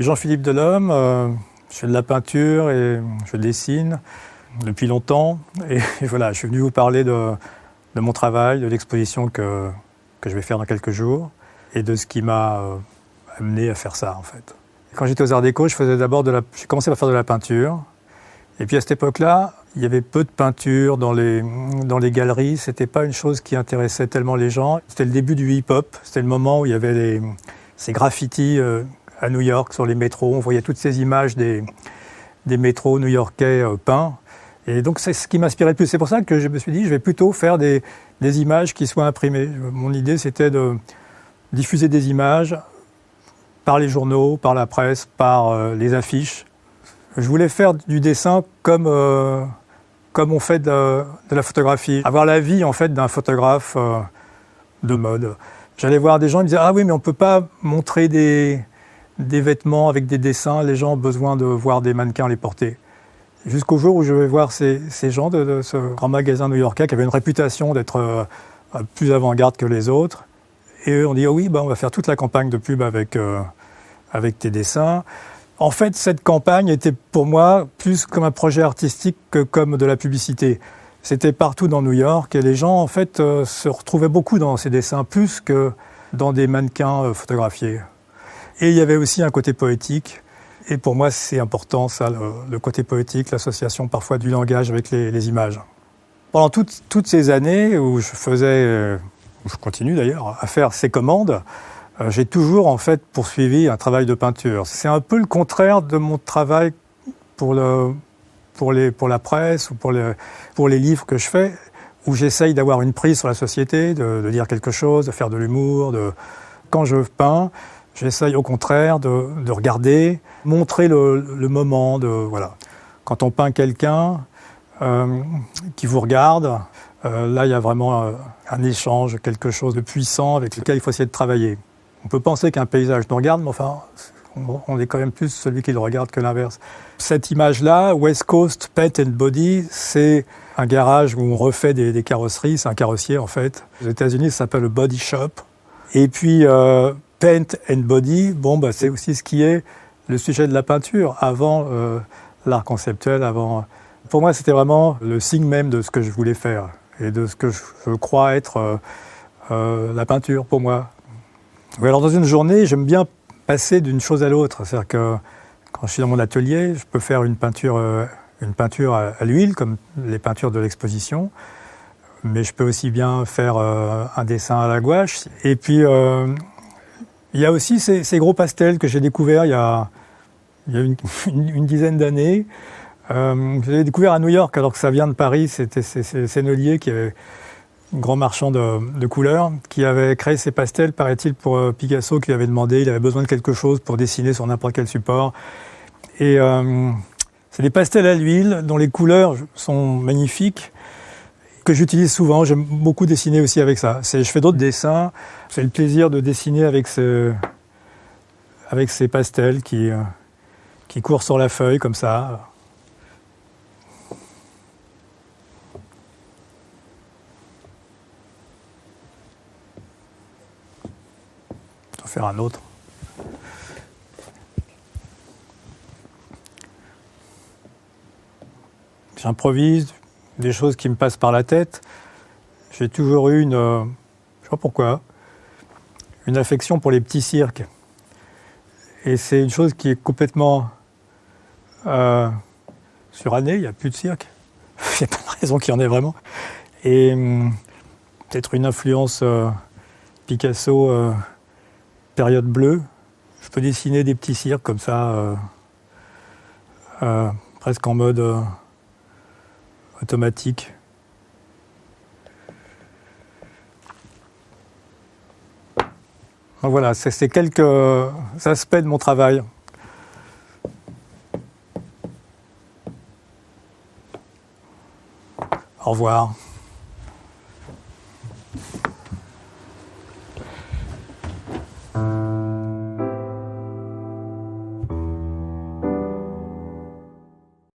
suis Jean-Philippe Delhomme, je fais de la peinture et je dessine depuis longtemps. Et voilà, je suis venu vous parler de mon travail, de l'exposition que je vais faire dans quelques jours et de ce qui m'a amené à faire ça en fait. Quand j'étais aux Arts Déco, j'ai commencé par faire de la peinture. Et puis à cette époque-là, il y avait peu de peinture dans les galeries. C'était pas une chose qui intéressait tellement les gens. C'était le début du hip-hop. C'était le moment où il y avait ces graffitis à New York sur les métros. On voyait toutes ces images des métros new-yorkais peints. Et donc c'est ce qui m'inspirait le plus. C'est pour ça que je me suis dit, je vais plutôt faire des images qui soient imprimées. Mon idée, c'était de diffuser des images par les journaux, par la presse, par les affiches. Je voulais faire du dessin comme on fait de la photographie. Avoir la vie en fait d'un photographe de mode. J'allais voir des gens, ils me disaient « Ah oui, mais on ne peut pas montrer des vêtements avec des dessins, les gens ont besoin de voir des mannequins les porter. » Jusqu'au jour où je vais voir ces gens de ce grand magasin new-yorkais qui avait une réputation d'être plus avant-garde que les autres. Et eux ont dit « Oh oui, on va faire toute la campagne de pub avec tes dessins. » En fait, cette campagne était pour moi plus comme un projet artistique que comme de la publicité. C'était partout dans New York et les gens en fait se retrouvaient beaucoup dans ces dessins, plus que dans des mannequins photographiés. Et il y avait aussi un côté poétique. Et pour moi, c'est important ça, le côté poétique, l'association parfois du langage avec les images. Pendant toutes ces années où je continue d'ailleurs, à faire ces commandes, j'ai toujours en fait poursuivi un travail de peinture. C'est un peu le contraire de mon travail pour la presse ou pour les livres que je fais, où j'essaye d'avoir une prise sur la société, de dire quelque chose, de faire de l'humour. Quand je peins, j'essaye au contraire de regarder, montrer le moment. Voilà. Quand on peint quelqu'un qui vous regarde, là il y a vraiment un échange, quelque chose de puissant avec lequel il faut essayer de travailler. On peut penser qu'un paysage nous regarde, mais enfin, on est quand même plus celui qui le regarde que l'inverse. Cette image-là, West Coast Paint and Body, c'est un garage où on refait des carrosseries. C'est un carrossier, en fait. Aux États-Unis, ça s'appelle le body shop. Et puis, Paint and Body, c'est aussi ce qui est le sujet de la peinture, avant l'art conceptuel, avant... Pour moi, c'était vraiment le signe même de ce que je voulais faire et de ce que je crois être la peinture, pour moi. Oui, alors dans une journée, j'aime bien passer d'une chose à l'autre. C'est-à-dire que quand je suis dans mon atelier, je peux faire une peinture à l'huile, comme les peintures de l'exposition, mais je peux aussi bien faire un dessin à la gouache. Et puis, il y a aussi ces gros pastels que j'ai découverts il y a une dizaine d'années. Je les ai découverts à New York, alors que ça vient de Paris. C'était Sennelier qui avait... grand marchand de couleurs, qui avait créé ces pastels, paraît-il, pour Picasso, qui lui avait demandé, il avait besoin de quelque chose pour dessiner sur n'importe quel support. Et c'est des pastels à l'huile, dont les couleurs sont magnifiques, que j'utilise souvent. J'aime beaucoup dessiner aussi avec ça. Je fais d'autres dessins. C'est le plaisir de dessiner avec ces pastels qui courent sur la feuille, comme ça. Faire un autre. J'improvise des choses qui me passent par la tête. J'ai toujours eu je sais pas pourquoi, une affection pour les petits cirques. Et c'est une chose qui est complètement surannée, il n'y a plus de cirque. Il n'y a pas de raison qu'il y en ait vraiment. Et peut-être une influence Picasso période bleue, je peux dessiner des petits cirques comme ça, presque en mode automatique. Donc voilà, c'est quelques aspects de mon travail. Au revoir.